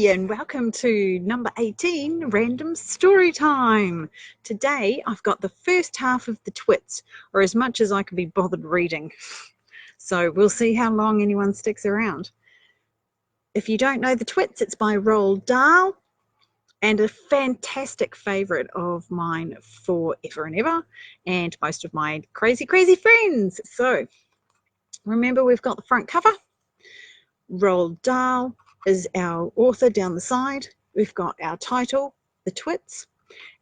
And welcome to number 18, Random Story Time. Today I've got the first half of the Twits, or as much as I can be bothered reading. So we'll see how long anyone sticks around. If you don't know the Twits, it's by Roald Dahl and a fantastic favourite of mine forever and ever, and most of my crazy friends. So remember, we've got the front cover. Roald Dahl is our author down the side. We've got our title, The Twits,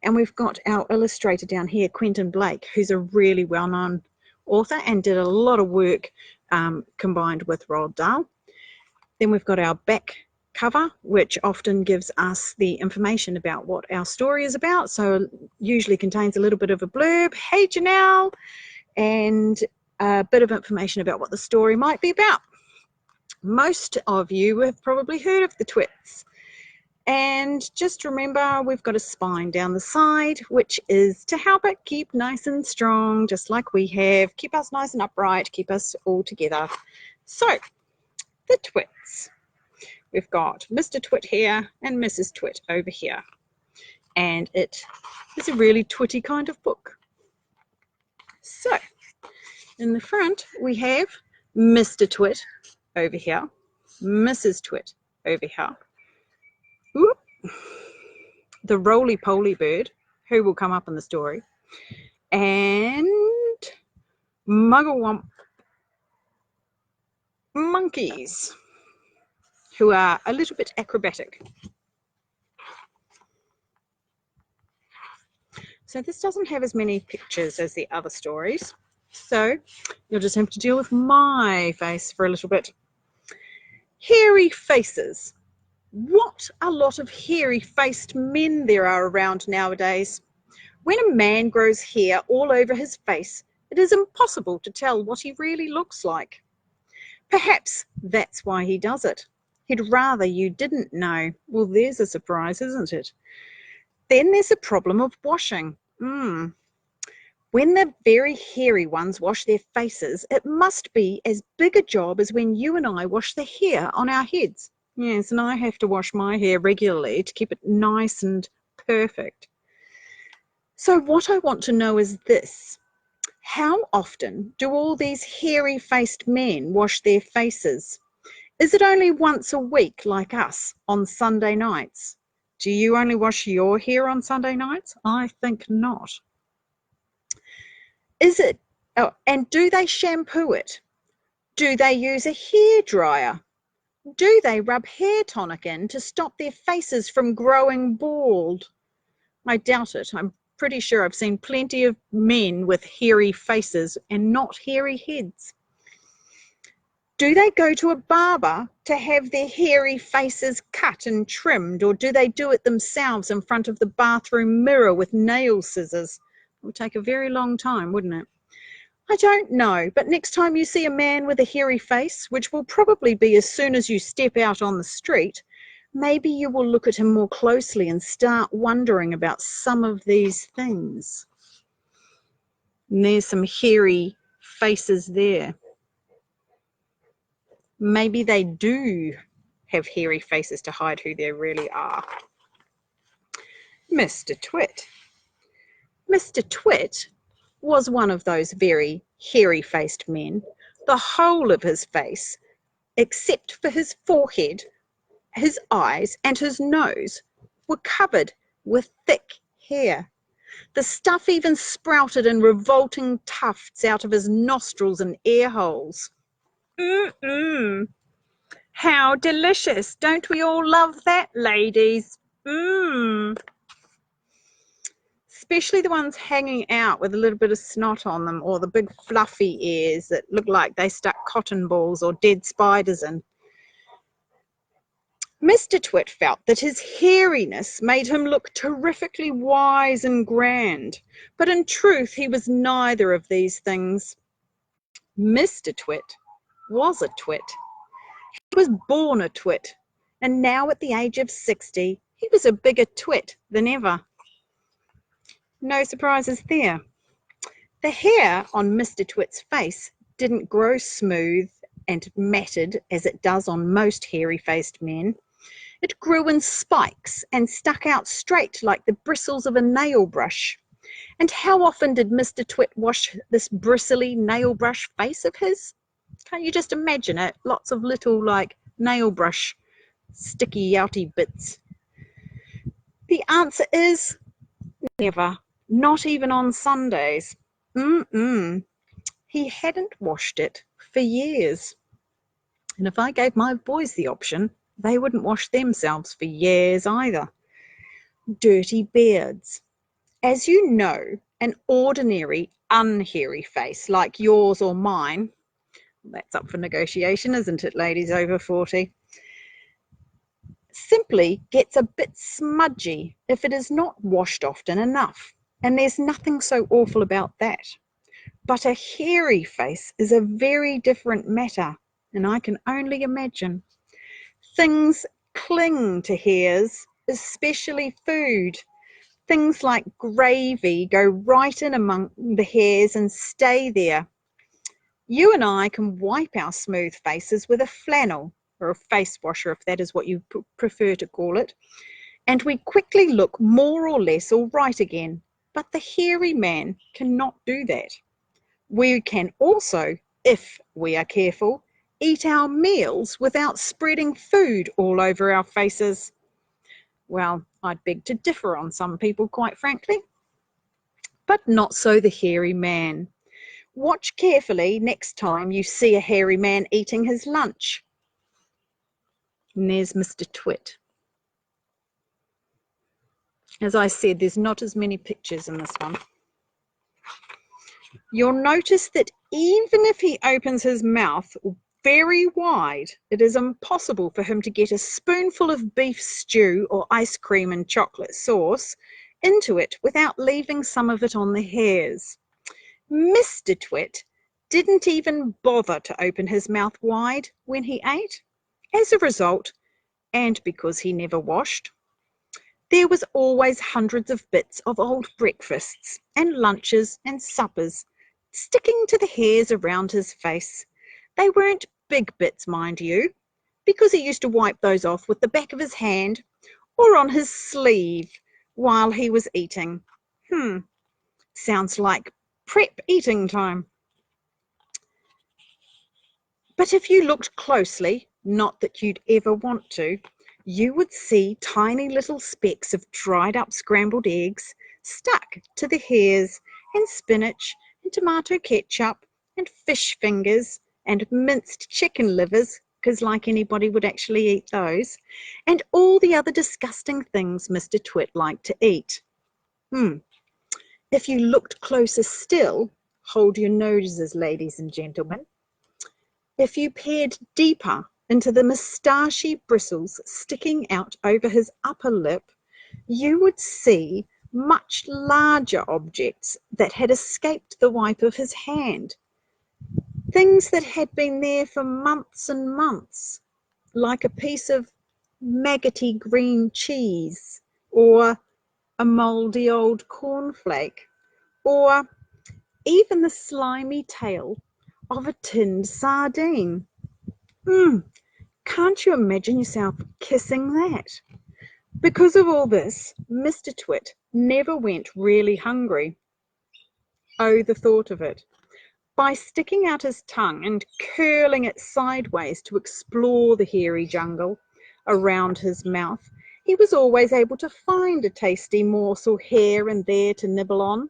and we've got our illustrator down here, Quentin Blake, who's a really well-known author and did a lot of work combined with Roald Dahl. Then we've got our back cover, which often gives us the information about what our story is about. So usually contains a little bit of a blurb, hey Janelle, and a bit of information about what the story might be about. Most of you have probably heard of the Twits, and just remember we've got a spine down the side, which is to help it keep nice and strong, just like we have, keep us nice and upright, keep us all together. So the Twits, we've got Mr. Twit here and Mrs. Twit over here, and it is a really twitty kind of book. So in the front we have Mr. Twit over here, Mrs. Twit over here, whoop, the roly-poly bird, who will come up in the story, and Mugglewump monkeys, who are a little bit acrobatic. So this doesn't have as many pictures as the other stories, so you'll just have to deal with my face for a little bit. Hairy faces. What a lot of hairy-faced men there are around nowadays. When a man grows hair all over his face, it is impossible to tell what he really looks like. Perhaps that's why he does it. He'd rather you didn't know. Well, there's a surprise, isn't it? Then there's a problem of washing. When the very hairy ones wash their faces, it must be as big a job as when you and I wash the hair on our heads. Yes, and I have to wash my hair regularly to keep it nice and perfect. So what I want to know is this: how often do all these hairy-faced men wash their faces? Is it only once a week like us on Sunday nights? Do you only wash your hair on Sunday nights? I think not. And do they shampoo it? Do they use a hair dryer? Do they rub hair tonic in to stop their faces from growing bald? I doubt it. I'm pretty sure I've seen plenty of men with hairy faces and not hairy heads. Do they go to a barber to have their hairy faces cut and trimmed, or do they do it themselves in front of the bathroom mirror with nail scissors? It would take a very long time, wouldn't it? I don't know, but next time you see a man with a hairy face, which will probably be as soon as you step out on the street, maybe you will look at him more closely and start wondering about some of these things. And there's some hairy faces there. Maybe they do have hairy faces to hide who they really are. Mr. Twit. Mr. Twit was one of those very hairy-faced men. The whole of his face, except for his forehead, his eyes, and his nose, were covered with thick hair. The stuff even sprouted in revolting tufts out of his nostrils and ear holes. How delicious! Don't we all love that, ladies? Especially the ones hanging out with a little bit of snot on them, or the big fluffy ears that look like they stuck cotton balls or dead spiders in. Mr. Twit felt that his hairiness made him look terrifically wise and grand, but in truth he was neither of these things. Mr. Twit was a twit. He was born a twit, and now at the age of 60, he was a bigger twit than ever. No surprises there. The hair on Mr. Twit's face didn't grow smooth and matted as it does on most hairy-faced men. It grew in spikes and stuck out straight like the bristles of a nail brush. And how often did Mr. Twit wash this bristly nail brush face of his? Can't you just imagine it? Lots of little like nail brush sticky outy bits. The answer is never, not even on Sundays. He hadn't washed it for years. And if I gave my boys the option, they wouldn't wash themselves for years either. Dirty beards. As you know, an ordinary, unhairy face like yours or mine, that's up for negotiation, isn't it, ladies over 40, simply gets a bit smudgy if it is not washed often enough. And there's nothing so awful about that. But a hairy face is a very different matter, and I can only imagine. Things cling to hairs, especially food. Things like gravy go right in among the hairs and stay there. You and I can wipe our smooth faces with a flannel, or a face washer if that is what you prefer to call it, and we quickly look more or less all right again. But the hairy man cannot do that. We can also, if we are careful, eat our meals without spreading food all over our faces. Well, I'd beg to differ on some people, quite frankly. But not so the hairy man. Watch carefully next time you see a hairy man eating his lunch. And there's Mr. Twit. As I said, there's not as many pictures in this one. You'll notice that even if he opens his mouth very wide, it is impossible for him to get a spoonful of beef stew or ice cream and chocolate sauce into it without leaving some of it on the hairs. Mr. Twit didn't even bother to open his mouth wide when he ate. As a result, and because he never washed, there was always hundreds of bits of old breakfasts and lunches and suppers sticking to the hairs around his face. They weren't big bits, mind you, because he used to wipe those off with the back of his hand or on his sleeve while he was eating. Sounds like prep eating time. But if you looked closely, not that you'd ever want to, you would see tiny little specks of dried up scrambled eggs stuck to the hairs, and spinach and tomato ketchup and fish fingers and minced chicken livers, because like anybody would actually eat those, and all the other disgusting things Mr. Twit liked to eat. If you looked closer still, hold your noses, ladies and gentlemen. If you peered deeper into the moustachy bristles sticking out over his upper lip, you would see much larger objects that had escaped the wipe of his hand. Things that had been there for months and months, like a piece of maggoty green cheese, or a mouldy old cornflake, or even the slimy tail of a tinned sardine. Can't you imagine yourself kissing that? Because of all this, Mr. Twit never went really hungry. Oh, the thought of it. By sticking out his tongue and curling it sideways to explore the hairy jungle around his mouth, he was always able to find a tasty morsel here and there to nibble on.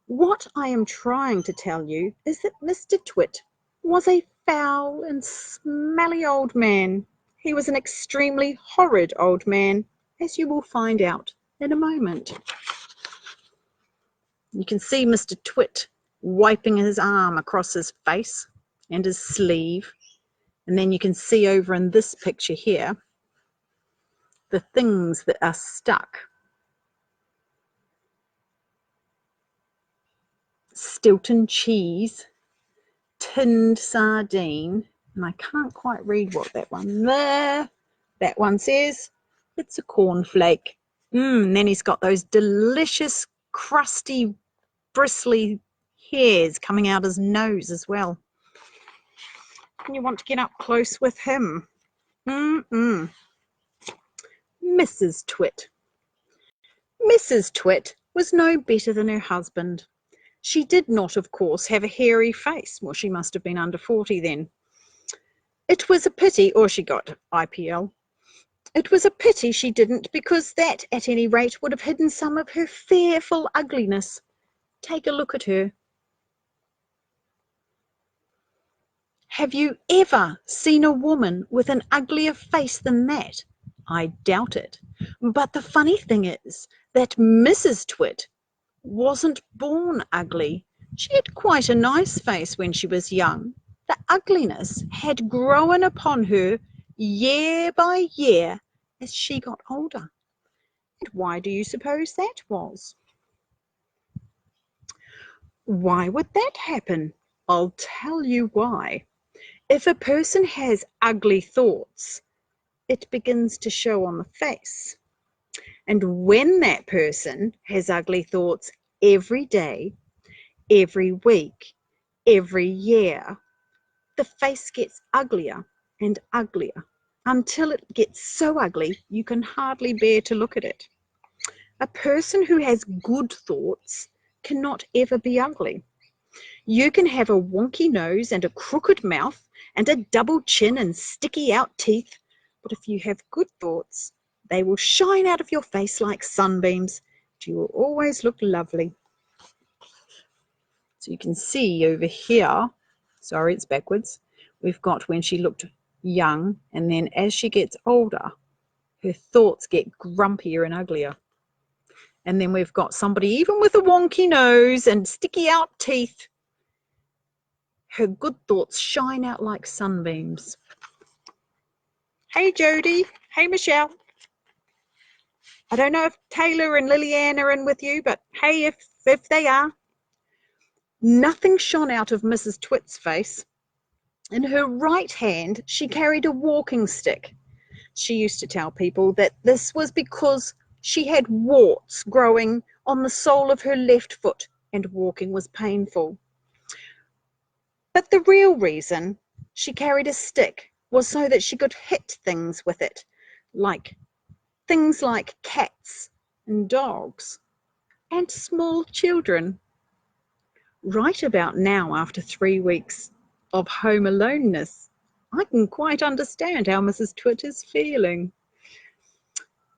What I am trying to tell you is that Mr. Twit was a foul and smelly old man. He was an extremely horrid old man, as you will find out in a moment. You can see Mr. Twit wiping his arm across his face and his sleeve. And then you can see over in this picture here, the things that are stuck. Stilton cheese, tinned sardine, and I can't quite read what that one there. That one says it's a cornflake. And then he's got those delicious, crusty, bristly hairs coming out his nose as well. and you want to get up close with him. Mrs. Twit. Mrs. Twit was no better than her husband. She did not, of course, have a hairy face. Well, she must have been under 40 then. It was a pity, or she got IPL. It was a pity she didn't, because that, at any rate, would have hidden some of her fearful ugliness. Take a look at her. Have you ever seen a woman with an uglier face than that? I doubt it. But the funny thing is that Mrs. Twit wasn't born ugly. She had quite a nice face when she was young. The ugliness had grown upon her year by year as she got older. And why do you suppose that was? Why would that happen? I'll tell you why. If a person has ugly thoughts, it begins to show on the face. And when that person has ugly thoughts every day, every week, every year, the face gets uglier and uglier until it gets so ugly you can hardly bear to look at it. A person who has good thoughts cannot ever be ugly. You can have a wonky nose and a crooked mouth and a double chin and sticky out teeth, but if you have good thoughts, they will shine out of your face like sunbeams, and you will always look lovely. So you can see over here, sorry, it's backwards, we've got when she looked young, and then as she gets older, her thoughts get grumpier and uglier. And then we've got somebody even with a wonky nose and sticky out teeth. Her good thoughts shine out like sunbeams. Hey, Jody. Hey, Michelle. I don't know if Taylor and Lillian are in with you, but hey, if they are. Nothing shone out of Mrs. Twit's face. In her right hand, she carried a walking stick. She used to tell people that this was because she had warts growing on the sole of her left foot and walking was painful. But the real reason she carried a stick was so that she could hit things with it, like things like cats and dogs and small children. Right about now, after 3 weeks of home aloneness, I can quite understand how Mrs. Twit is feeling.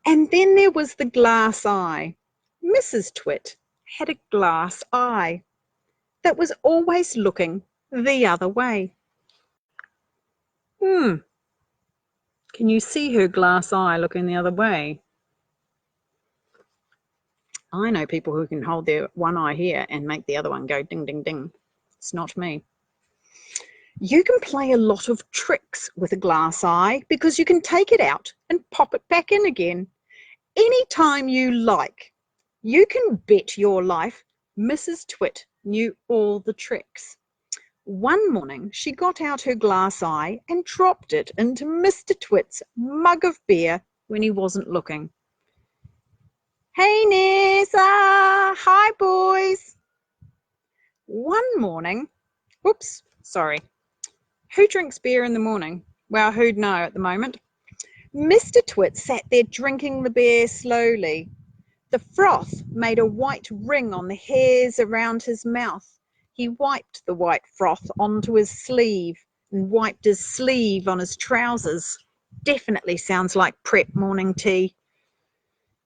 And then there was the glass eye. Mrs. Twit had a glass eye that was always looking the other way. Can you see her glass eye looking the other way? I know people who can hold their one eye here and make the other one go ding, ding, ding. It's not me. You can play a lot of tricks with a glass eye because you can take it out and pop it back in again anytime you like. You can bet your life Mrs. Twit knew all the tricks. One morning, she got out her glass eye and dropped it into Mr. Twit's mug of beer when he wasn't looking. Hey, Nessa! Hi, boys! One morning, whoops, sorry. Who drinks beer in the morning? Well, who'd know at the moment? Mr. Twit sat there drinking the beer slowly. The froth made a white ring on the hairs around his mouth. He wiped the white froth onto his sleeve and wiped his sleeve on his trousers. Definitely sounds like prep morning tea.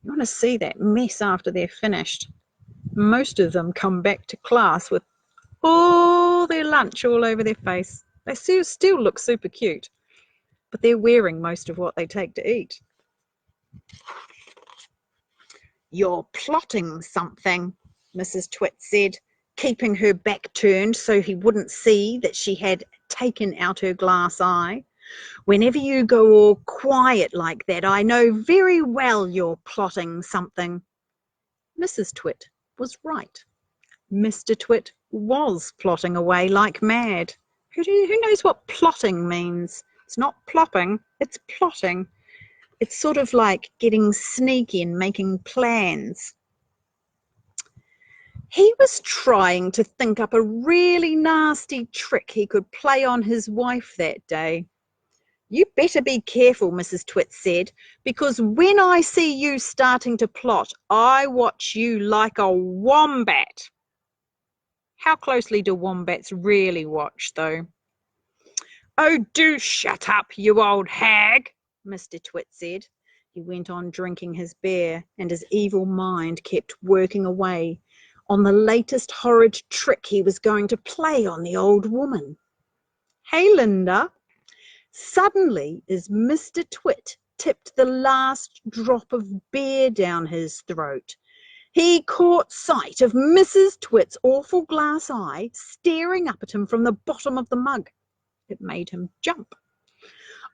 You want to see that mess after they're finished. Most of them come back to class with all their lunch all over their face. They still look super cute, but they're wearing most of what they take to eat. You're plotting something, Mrs. Twit said, keeping her back turned so he wouldn't see that she had taken out her glass eye. Whenever you go all quiet like that, I know very well you're plotting something. Mrs. Twit was right. Mr. Twit was plotting away like mad. Who knows what plotting means? It's not plopping, it's plotting. It's sort of like getting sneaky and making plans. He was trying to think up a really nasty trick he could play on his wife that day. "You better be careful," Mrs. Twits said, "because when I see you starting to plot, I watch you like a wombat." How closely do wombats really watch, though? "Oh, do shut up, you old hag," Mr. Twit said. He went on drinking his beer, and his evil mind kept working away on the latest horrid trick he was going to play on the old woman. "Hey, Linda." Suddenly, as Mr. Twit tipped the last drop of beer down his throat, he caught sight of Mrs. Twit's awful glass eye staring up at him from the bottom of the mug. It made him jump.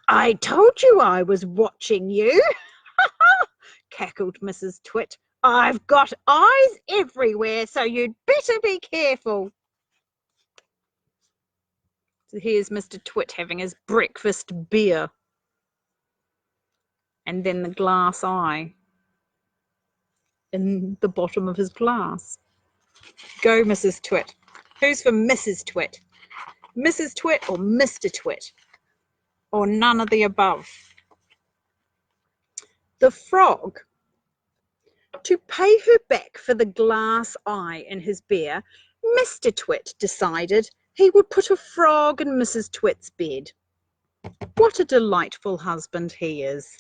"I told you I was watching you," cackled Mrs. Twit. "I've got eyes everywhere, so you'd better be careful." So here's Mr. Twit having his breakfast beer. And then the glass eye in the bottom of his glass. Go, Mrs. Twit. Who's for Mrs. Twit? Mrs. Twit or Mr. Twit? Or none of the above? The frog, to pay her back for the glass eye in his beer, Mr. Twit decided he would put a frog in Mrs. Twit's bed. What a delightful husband he is.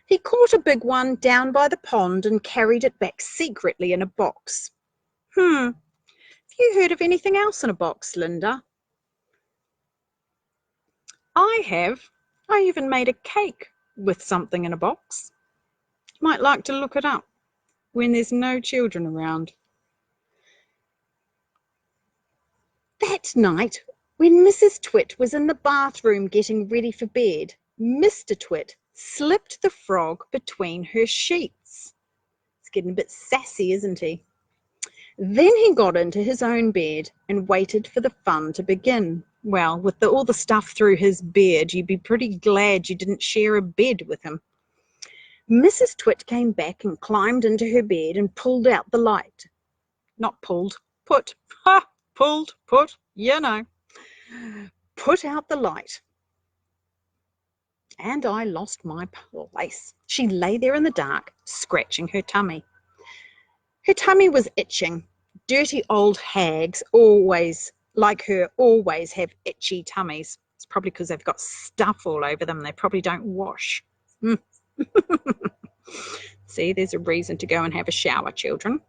He caught a big one down by the pond and carried it back secretly in a box. Have you heard of anything else in a box, Linda? I have. I even made a cake with something in a box. Might like to look it up when there's no children around. That night, when Mrs. Twit was in the bathroom getting ready for bed, Mr. Twit slipped the frog between her sheets. He's getting a bit sassy, isn't he? Then he got into his own bed and waited for the fun to begin. Well, with all the stuff through his beard, you'd be pretty glad you didn't share a bed with him. Mrs. Twit came back and climbed into her bed and pulled out the light. Not pulled, put. Ha! Pulled, put, you know. Put out the light. And I lost my place. She lay there in the dark, scratching her tummy. Her tummy was itching. Dirty old hags always, like her, always have itchy tummies. It's probably because they've got stuff all over them. They probably don't wash. See, there's a reason to go and have a shower, children.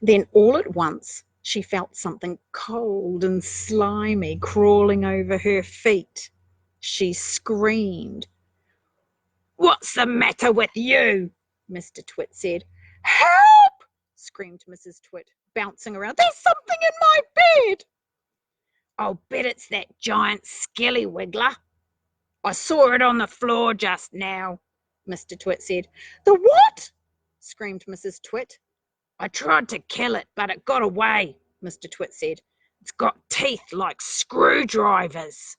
Then all at once, she felt something cold and slimy crawling over her feet. She screamed. "What's the matter with you?" Mr. Twit said. "Help!" screamed Mrs. Twit, bouncing around. "There's something in my bed." "I'll bet it's that giant skelly wiggler. I saw it on the floor just now," Mr. Twit said. "The what?" screamed Mrs. Twit. "I tried to kill it, but it got away," Mr. Twit said. "It's got teeth like screwdrivers."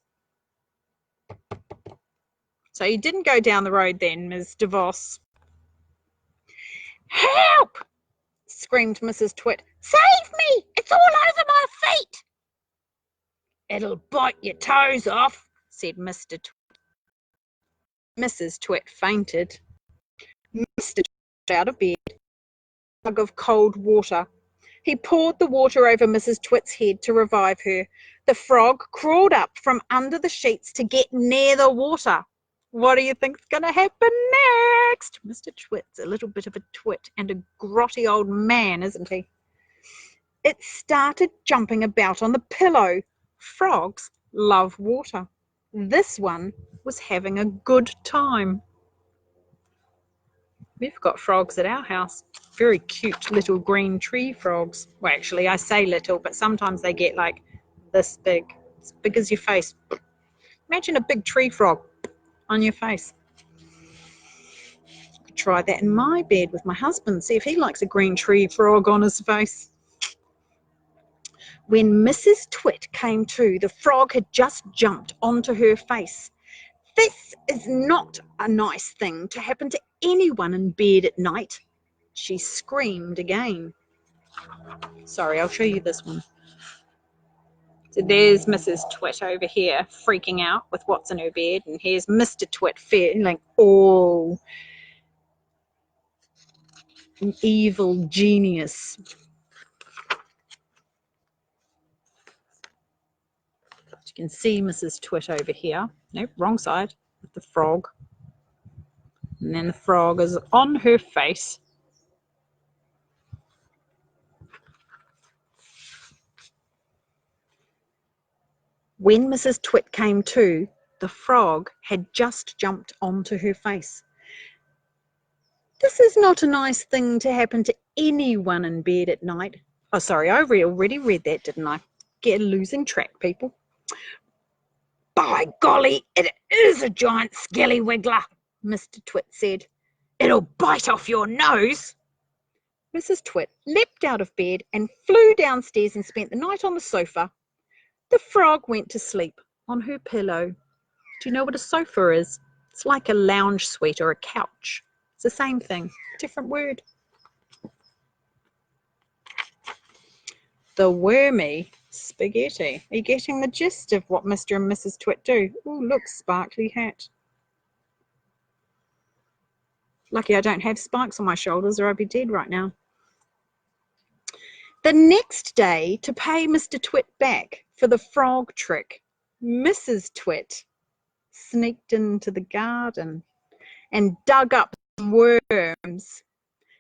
So you didn't go down the road then, Ms. DeVos. "Help!" screamed Mrs. Twit. "Save me! It's all over my feet." "It'll bite your toes off," said Mr. Twit. Mrs. Twit fainted. Mr. Twit got out of bed, a mug of cold water. He poured the water over Mrs. Twit's head to revive her. The frog crawled up from under the sheets to get near the water. What do you think's going to happen next? Mr. Twit's a little bit of a twit and a grotty old man, isn't he? It started jumping about on the pillow. Frogs love water. This one was having a good time. We've got frogs at our house. Very cute little green tree frogs. Well, actually, I say little, but sometimes they get like this big. As big as your face. Imagine a big tree frog on your face. I could try that in my bed with my husband, see if he likes a green tree frog on his face. When Mrs. Twit came to, the frog had just jumped onto her face. "This is not a nice thing to happen to anyone in bed at night," she screamed again. Sorry, I'll show you this one. So there's Mrs. Twit over here freaking out with what's in her bed, and here's Mr. Twit feeling all an evil genius. You can see Mrs. Twit over here. Nope, wrong side, with the frog. And then the frog is on her face. When Mrs. Twit came to, the frog had just jumped onto her face. This is not a nice thing to happen to anyone in bed at night. Oh, sorry, I already read that, didn't I? Get losing track, people. By golly, it is a giant scallywiggler, Mr. Twit said. It'll bite off your nose. Mrs. Twit leapt out of bed and flew downstairs and spent the night on the sofa. The frog went to sleep on her pillow. Do you know what a sofa is? It's like a lounge suite or a couch. It's the same thing, different word. The wormy spaghetti. Are you getting the gist of what Mr. and Mrs. Twit do? Oh, look, sparkly hat. Lucky I don't have spikes on my shoulders or I'd be dead right now. The next day, to pay Mr. Twit back for the frog trick, Mrs. Twit sneaked into the garden and dug up some worms.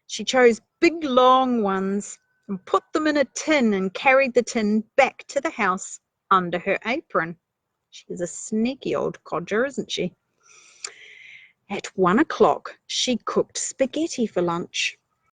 She chose big long ones and put them in a tin and carried the tin back to the house under her apron. She's a sneaky old codger, isn't she? At 1 o'clock, she cooked spaghetti for lunch.